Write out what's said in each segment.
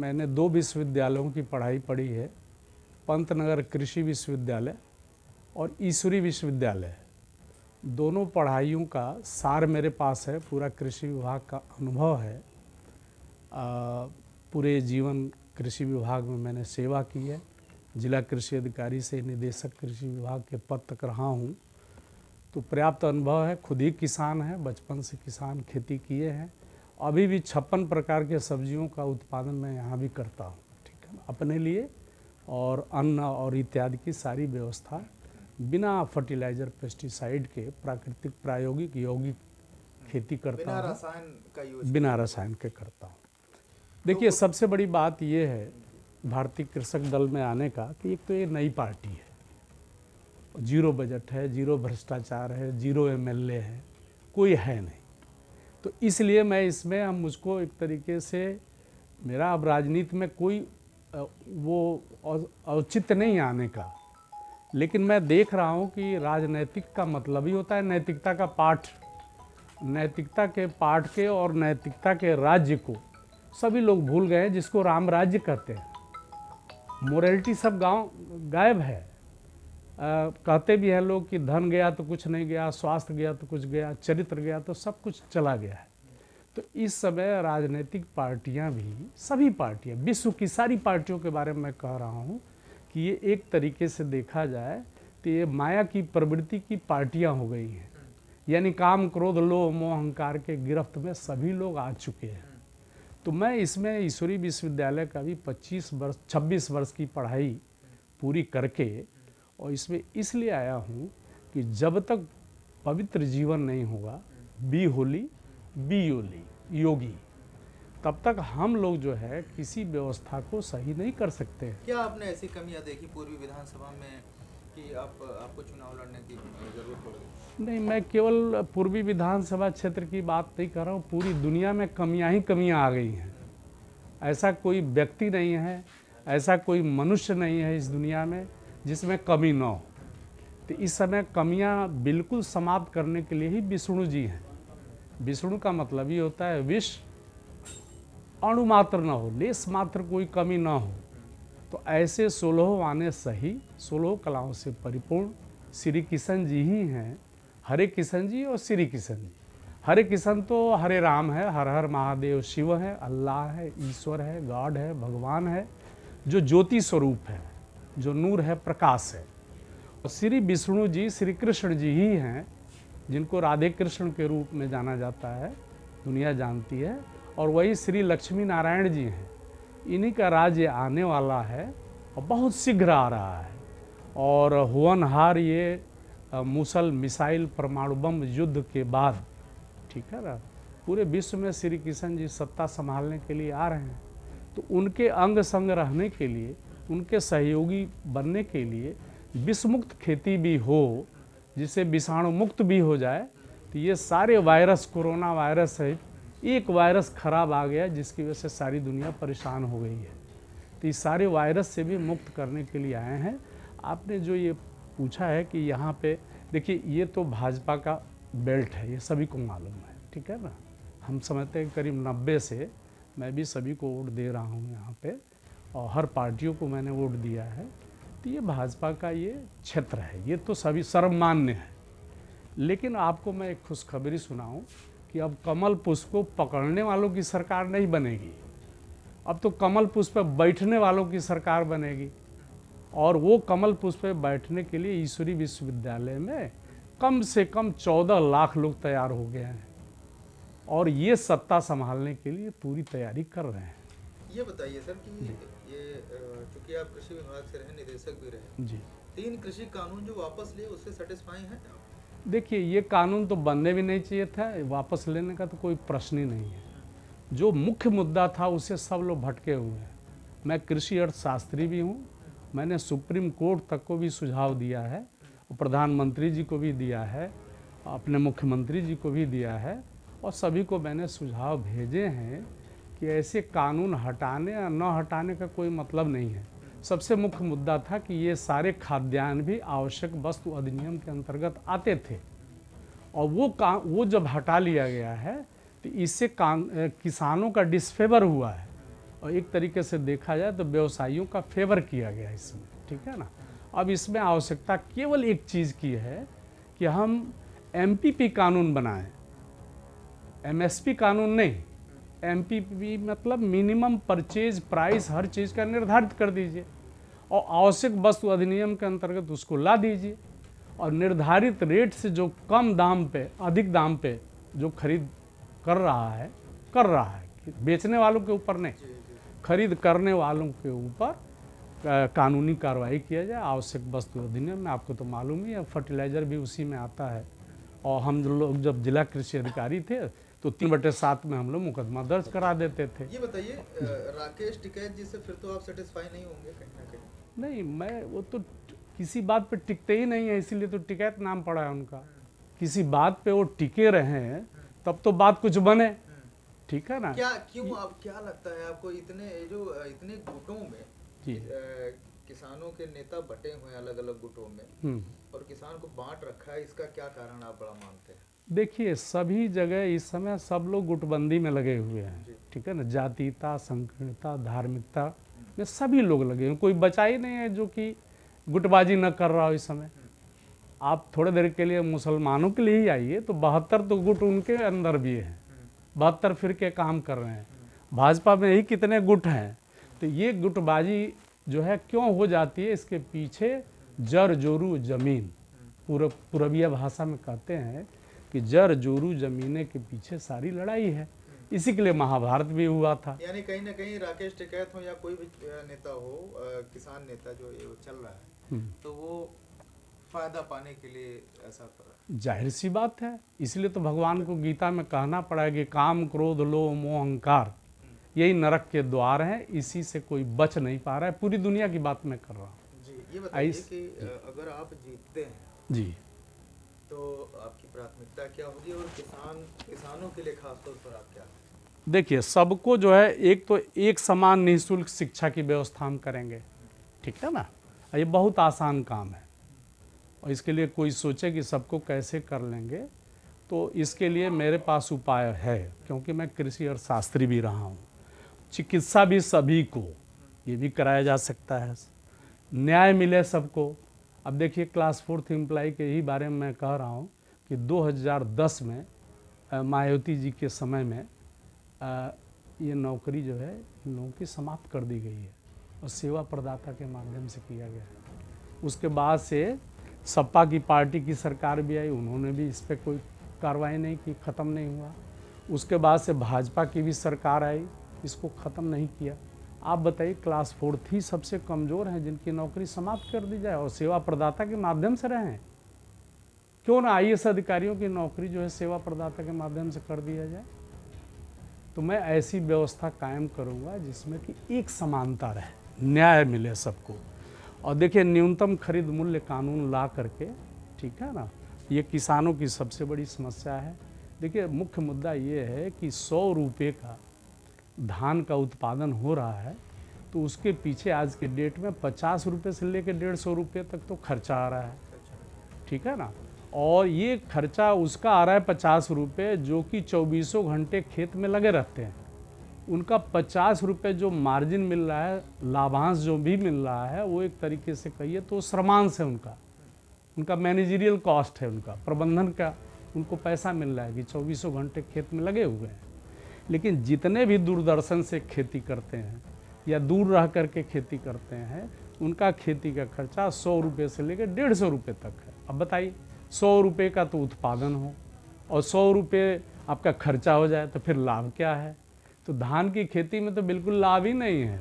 मैंने 2 विश्वविद्यालयों की पढ़ाई पढ़ी है, पंतनगर कृषि विश्वविद्यालय और ईश्वरी विश्वविद्यालय। दोनों पढ़ाइयों का सार मेरे पास है, पूरा कृषि विभाग का अनुभव है। पूरे जीवन कृषि विभाग में मैंने सेवा की है। जिला कृषि अधिकारी से निदेशक कृषि विभाग के पद तक रहा हूँ, तो पर्याप्त अनुभव है। खुद ही किसान है, बचपन से किसान खेती किए हैं। अभी भी 56 प्रकार के सब्जियों का उत्पादन मैं यहाँ भी करता हूँ, ठीक है, अपने लिए, और अन्न और इत्यादि की सारी व्यवस्था बिना फर्टिलाइजर पेस्टिसाइड के प्राकृतिक प्रायोगिक यौगिक खेती करता हूँ, बिना रसायन के करता हूँ। देखिए, सबसे बड़ी बात ये है भारतीय कृषक दल में आने का कि एक तो ये नई पार्टी है, जीरो बजट है, जीरो भ्रष्टाचार है, जीरो एमएलए है, कोई है नहीं। तो इसलिए मैं इसमें हम मुझको एक तरीके से, मेरा अब राजनीति में कोई वो औचित्य नहीं आने का, लेकिन मैं देख रहा हूँ कि राजनैतिक का मतलब ही होता है नैतिकता का पाठ। नैतिकता के पाठ के और नैतिकता के राज्य को सभी लोग भूल गए, जिसको राम राज्य कहते हैं। मोरालिटी सब गायब है। कहते भी हैं लोग कि धन गया तो कुछ नहीं गया, स्वास्थ्य गया तो कुछ गया, चरित्र गया तो सब कुछ चला गया है। तो इस समय राजनीतिक पार्टियां भी, सभी पार्टियां, विश्व की सारी पार्टियों के बारे में मैं कह रहा हूं कि ये एक तरीके से देखा जाए तो ये माया की प्रवृत्ति की पार्टियां हो गई हैं। यानी काम, क्रोध, लोभ, मोह, अहंकार के गिरफ्त में सभी लोग आ चुके हैं। तो मैं इसमें ईश्वरी विश्वविद्यालय का भी 26 वर्ष की पढ़ाई पूरी करके, और इसमें इसलिए आया हूँ कि जब तक पवित्र जीवन नहीं होगा, बी होली बी योगी, तब तक हम लोग जो है किसी व्यवस्था को सही नहीं कर सकते हैं। क्या आपने ऐसी कमियां देखी पूर्वी विधानसभा में कि आपको चुनाव लड़ने की जरूरत पड़ गई? नहीं, मैं केवल पूर्वी विधानसभा क्षेत्र की बात नहीं कर रहा हूँ, पूरी दुनिया में कमियां ही कमियां आ गई हैं। ऐसा कोई व्यक्ति नहीं है, ऐसा कोई मनुष्य नहीं है इस दुनिया में जिसमें कमी न हो। तो इस समय कमियां बिल्कुल समाप्त करने के लिए ही विष्णु जी हैं। विष्णु का मतलब ही होता है विष अणु मात्र न हो, लेस मात्र कोई कमी न हो। तो ऐसे 16 आने सही, 16 कलाओं से परिपूर्ण श्री किशन जी ही हैं। हरे किशन जी और श्री किशन जी। हरे किशन तो हरे राम है, हर हर महादेव शिव है, अल्लाह है, ईश्वर है, गॉड है, भगवान है, जो ज्योति स्वरूप है, जो नूर है, प्रकाश है। और श्री विष्णु जी श्री कृष्ण जी ही हैं, जिनको राधे कृष्ण के रूप में जाना जाता है, दुनिया जानती है। और वही श्री लक्ष्मी नारायण जी हैं। इन्हीं का राज्य आने वाला है और बहुत शीघ्र आ रहा है। और होनहार ये मुसल मिसाइल परमाणु बम युद्ध के बाद, ठीक है ना, पूरे विश्व में श्री किशन जी सत्ता संभालने के लिए आ रहे हैं। तो उनके अंग संग रहने के लिए, उनके सहयोगी बनने के लिए विषमुक्त खेती भी हो, जिससे विषाणु मुक्त भी हो जाए। तो ये सारे वायरस, कोरोना वायरस है, एक वायरस खराब आ गया जिसकी वजह से सारी दुनिया परेशान हो गई है। तो इस सारे वायरस से भी मुक्त करने के लिए आए हैं। आपने जो ये पूछा है कि यहाँ पे देखिए, ये तो भाजपा का बेल्ट है, ये सभी को मालूम है, ठीक है ना। हम समझते हैं करीब 90 से मैं भी सभी को वोट दे रहा हूँ यहाँ पे, और हर पार्टियों को मैंने वोट दिया है। तो ये भाजपा का ये क्षेत्र है, ये तो सभी सर्वमान्य है। लेकिन आपको मैं एक खुशखबरी सुनाऊं कि अब कमल पुष्प को पकड़ने वालों की सरकार नहीं बनेगी, अब तो कमल पुष्प पर बैठने वालों की सरकार बनेगी। और वो कमल पुष्प पर बैठने के लिए ईश्वरी विश्वविद्यालय में कम से कम 14 लाख लोग तैयार हो गए हैं, और ये सत्ता संभालने के लिए पूरी तैयारी कर रहे हैं। ये बताइए सर कि ये चूंकि आप कृषि विभाग से रहे, निदेशक भी रहे जी, 3 कृषि कानून जो वापस लिए, उससे सेटिस्फाई हैं? देखिए, ये कानून तो बनने भी नहीं चाहिए था, वापस लेने का तो कोई प्रश्न ही नहीं है। जो मुख्य मुद्दा था उससे सब लोग भटके हुए हैं। मैं कृषि अर्थशास्त्री भी हूँ, मैंने सुप्रीम कोर्ट तक को भी सुझाव दिया है, प्रधानमंत्री जी को भी दिया है, अपने मुख्यमंत्री जी को भी दिया है, और सभी को मैंने सुझाव भेजे हैं कि ऐसे कानून हटाने या न हटाने का कोई मतलब नहीं है। सबसे मुख्य मुद्दा था कि ये सारे खाद्यान्न भी आवश्यक वस्तु अधिनियम के अंतर्गत आते थे, और वो जब हटा लिया गया है तो इससे किसानों का डिसफेवर हुआ है। और एक तरीके से देखा जाए तो व्यवसायियों का फेवर किया गया इसमें, ठीक है ना। अब इसमें आवश्यकता केवल एक चीज़ की है कि हम एमपीपी कानून बनाएं, एमएसपी कानून नहीं। एमपीपी मतलब मिनिमम परचेज प्राइस हर चीज़ का निर्धारित कर दीजिए और आवश्यक वस्तु अधिनियम के अंतर्गत उसको ला दीजिए और निर्धारित रेट से जो कम दाम पे, अधिक दाम पे जो खरीद कर रहा है बेचने वालों के ऊपर नहीं, खरीद करने वालों के ऊपर कानूनी कार्रवाई किया जाए। आवश्यक वस्तु अधिनियम में आपको तो मालूम ही है, फर्टिलाइज़र भी उसी में आता है। और हम लोग जब जिला कृषि अधिकारी थे तो 3/7 में हम लोग मुकदमा दर्ज करा देते थे। ये बताइए राकेश टिकैत जी से फिर तो आप सेटिस्फाई नहीं होंगे कहीं ना कहीं? नहीं, मैं वो तो किसी बात पे टिकते ही नहीं है, इसीलिए तो टिकैत नाम पड़ा है उनका। किसी बात पे वो टिके रहे हैं तब तो बात कुछ बने, ठीक है ना। क्या लगता है आपको इतने गुटों में जी किसानों के नेता बटे हुए हैं अलग अलग गुटों में और किसान को बांट रखा है, इसका क्या कारण आप बड़ा मानते हैं? देखिए, सभी जगह इस समय सब लोग गुटबंदी में लगे हुए हैं, ठीक है ना। जातीयता, संकीर्णता, धार्मिकता में सभी लोग लगे हैं, कोई बचा ही नहीं है जो कि गुटबाजी न कर रहा हो इस समय। आप थोड़े देर के लिए मुसलमानों के लिए ही आइए तो 72 तो गुट उनके अंदर भी हैं, 72 फिरके काम कर रहे हैं। भाजपा में ही कितने गुट हैं। तो ये गुटबाजी जो है क्यों हो जाती है, इसके पीछे जर जोरू जमीन, पूर्वीय भाषा में कहते हैं कि जर जोरू जमीने के पीछे सारी लड़ाई है। इसी के लिए महाभारत भी हुआ था। यानी कहीं ना कहीं राकेश टिकैत हो या कोई भी नेता हो, किसान नेता जो ये चल रहा है तो वो फायदा पाने के लिए ऐसा कर रहा है। जाहिर सी बात है, इसलिए तो भगवान को गीता में कहना पड़ा कि काम, क्रोध, लोभ, मोह, अहंकार यही नरक के द्वार हैं, इसी से कोई बच नहीं पा रहा है। पूरी दुनिया की बात मैं कर रहा हूँ। जी, ये बताइए कि अगर आप जीतते हैं जी तो आपकी प्राथमिकता क्या होगी और किसानों के लिए खास तौर पर आप क्या? देखिए, सबको जो है एक तो एक समान निःशुल्क शिक्षा की व्यवस्था हम करेंगे, ठीक है ना। ये बहुत आसान काम है और इसके लिए कोई सोचे कि सबको कैसे कर लेंगे, तो इसके लिए मेरे पास उपाय है, क्योंकि मैं कृषि अर्थशास्त्री भी रहा हूँ। चिकित्सा भी सभी को ये भी कराया जा सकता है, न्याय मिले सबको। अब देखिए, क्लास 4th एम्प्लॉय के ही बारे में मैं कह रहा हूँ कि 2010 में मायावती जी के समय में ये नौकरी जो है इन लोगों की समाप्त कर दी गई है और सेवा प्रदाता के माध्यम से किया गया है। उसके बाद से सपा की पार्टी की सरकार भी आई, उन्होंने भी इस पर कोई कार्रवाई नहीं की, ख़त्म नहीं हुआ। उसके बाद से भाजपा की भी सरकार आई, इसको ख़त्म नहीं किया। आप बताइए, क्लास 4th ही सबसे कमज़ोर हैं जिनकी नौकरी समाप्त कर दी जाए और सेवा प्रदाता के माध्यम से रहें। क्यों ना IAS अधिकारियों की नौकरी जो है सेवा प्रदाता के माध्यम से कर दिया जाए। तो मैं ऐसी व्यवस्था कायम करूंगा जिसमें कि एक समानता रहे, न्याय मिले सबको। और देखिए, न्यूनतम खरीद मूल्य कानून ला करके, ठीक है ना, ये किसानों की सबसे बड़ी समस्या है। देखिए, मुख्य मुद्दा ये है कि 100 रुपये का धान का उत्पादन हो रहा है तो उसके पीछे आज के डेट में 50 रुपये से लेकर 150 रुपये तक तो खर्चा आ रहा है, ठीक है ना। और ये खर्चा उसका आ रहा है 50 रुपये, जो कि 24 घंटे खेत में लगे रहते हैं। उनका 50 रुपये जो मार्जिन मिल रहा है, लाभांश जो भी मिल रहा है, वो एक तरीके से कहिए तो श्रमांश है उनका मैनेजरियल कॉस्ट है, उनका प्रबंधन का उनको पैसा मिल रहा है कि 24 घंटे खेत में लगे हुए हैं। लेकिन जितने भी दूरदर्शन से खेती करते हैं या दूर रह करके खेती करते हैं, उनका खेती का खर्चा 100 रुपये से लेकर 150 रुपये तक है। अब बताइए, 100 रुपये का तो उत्पादन हो और 100 रुपये आपका खर्चा हो जाए तो फिर लाभ क्या है? तो धान की खेती में तो बिल्कुल लाभ ही नहीं है।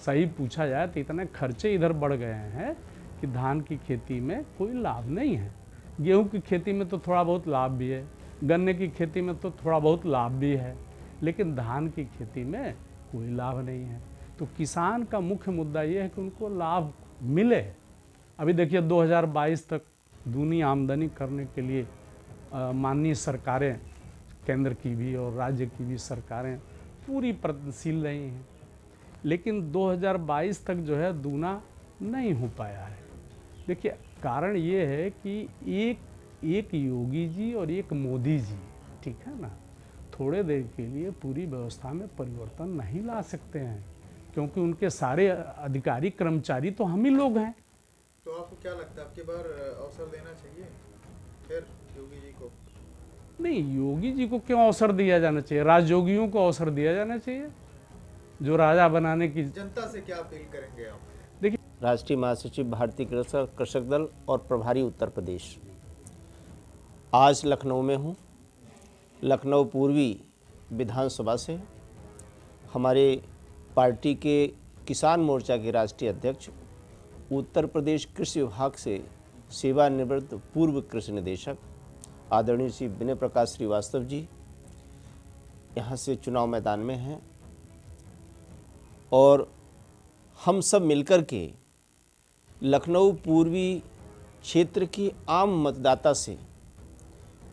सही पूछा जाए तो इतने खर्चे इधर बढ़ गए हैं कि धान की खेती में कोई लाभ नहीं है। गेहूं की खेती में तो थोड़ा बहुत लाभ भी है, गन्ने की खेती में तो थोड़ा बहुत लाभ भी है, लेकिन धान की खेती में कोई लाभ नहीं है। तो किसान का मुख्य मुद्दा ये है कि उनको लाभ मिले। अभी देखिए, 2022 तक दूनी आमदनी करने के लिए माननीय सरकारें, केंद्र की भी और राज्य की भी सरकारें पूरी प्रयत्नशील रही हैं, लेकिन 2022 तक जो है दूना नहीं हो पाया है। देखिए, कारण ये है कि एक योगी जी और एक मोदी जी, ठीक है ना, थोड़े देर के लिए पूरी व्यवस्था में परिवर्तन नहीं ला सकते हैं, क्योंकि उनके सारे अधिकारी कर्मचारी तो हम ही लोग हैं। तो आपको क्या लगता है, आपकी बार अवसर देना चाहिए फिर योगी जी को? नहीं, योगी जी को क्यों अवसर दिया जाना चाहिए? राजयोगियों को अवसर दिया जाना चाहिए, जो राजा बनाने की। जनता से क्या अपील करेंगे आप? देखिए, राष्ट्रीय महासचिव भारतीय कृषक दल और प्रभारी उत्तर प्रदेश, आज लखनऊ में हूँ। लखनऊ पूर्वी विधानसभा से हमारे पार्टी के किसान मोर्चा के राष्ट्रीय अध्यक्ष, उत्तर प्रदेश कृषि विभाग से सेवानिवृत्त पूर्व कृषि निदेशक आदरणीय श्री विनय प्रकाश श्रीवास्तव जी यहाँ से चुनाव मैदान में हैं, और हम सब मिलकर के लखनऊ पूर्वी क्षेत्र की आम मतदाता से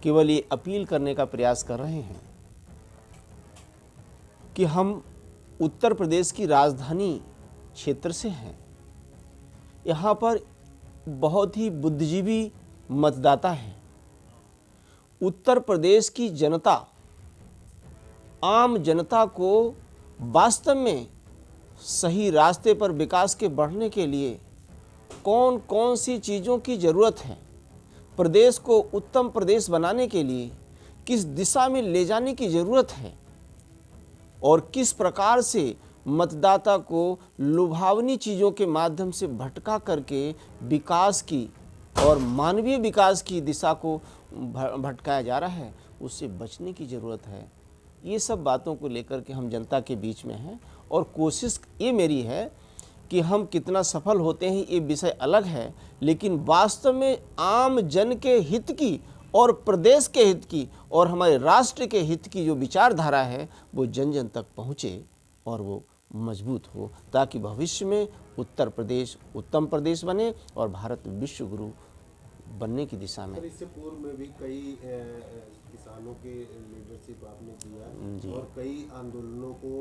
केवल ये अपील करने का प्रयास कर रहे हैं कि हम उत्तर प्रदेश की राजधानी क्षेत्र से हैं। यहाँ पर बहुत ही बुद्धिजीवी मतदाता हैं। उत्तर प्रदेश की जनता, आम जनता को वास्तव में सही रास्ते पर विकास के बढ़ने के लिए कौन कौन सी चीज़ों की ज़रूरत है, प्रदेश को उत्तम प्रदेश बनाने के लिए किस दिशा में ले जाने की ज़रूरत है, और किस प्रकार से मतदाता को लुभावनी चीज़ों के माध्यम से भटका करके विकास की और मानवीय विकास की दिशा को भटकाया जा रहा है, उससे बचने की ज़रूरत है। ये सब बातों को लेकर के हम जनता के बीच में हैं, और कोशिश ये मेरी है कि हम कितना सफल होते हैं ये विषय अलग है, लेकिन वास्तव में आम जन के हित की और प्रदेश के हित की और हमारे राष्ट्र के हित की जो विचारधारा है वो जन जन तक पहुँचे और वो मजबूत हो, ताकि भविष्य में उत्तर प्रदेश उत्तम प्रदेश बने और भारत विश्व गुरु बनने की दिशा में। इससे पूर्व में भी कई किसानों की लीडरशिप आपने दिया और कई आंदोलनों को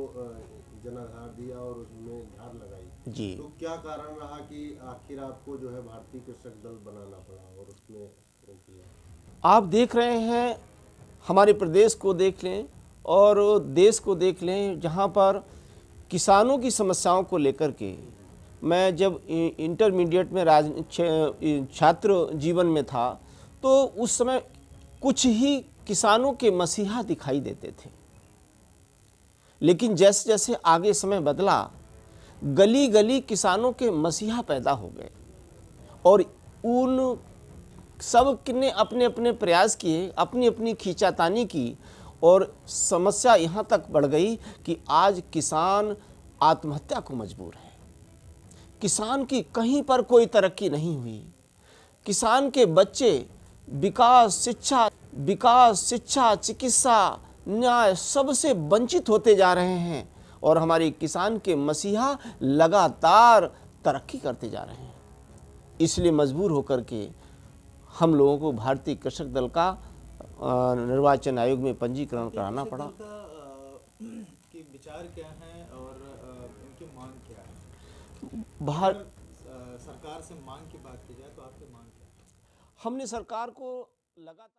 जनाधार दिया और उसमें धार लगाई जी। तो क्या कारण रहा कि आखिर आपको जो है भारतीय कृषक दल बनाना पड़ा और उसमें किया? आप देख रहे हैं, हमारे प्रदेश को देख लें और देश को देख लें, जहाँ पर किसानों की समस्याओं को लेकर के मैं जब इंटरमीडिएट में छात्र जीवन में था तो उस समय कुछ ही किसानों के मसीहा दिखाई देते थे, लेकिन जैसे जैसे आगे समय बदला गली गली किसानों के मसीहा पैदा हो गए, और उन सब ने अपने अपने प्रयास किए, अपनी अपनी खींचातानी की, और समस्या यहाँ तक बढ़ गई कि आज किसान आत्महत्या को मजबूर है। किसान की कहीं पर कोई तरक्की नहीं हुई। किसान के बच्चे विकास, शिक्षा, चिकित्सा, न्याय सबसे वंचित होते जा रहे हैं, और हमारे किसान के मसीहा लगातार तरक्की करते जा रहे हैं। इसलिए मजबूर होकर के हम लोगों को भारतीय कृषक दल का निर्वाचन आयोग में पंजीकरण कराना पड़ा। कि विचार क्या है और उनकी मांग क्या है? सरकार से मांग की बात की जाए तो आपकी मांग क्या है? हमने सरकार को लगातार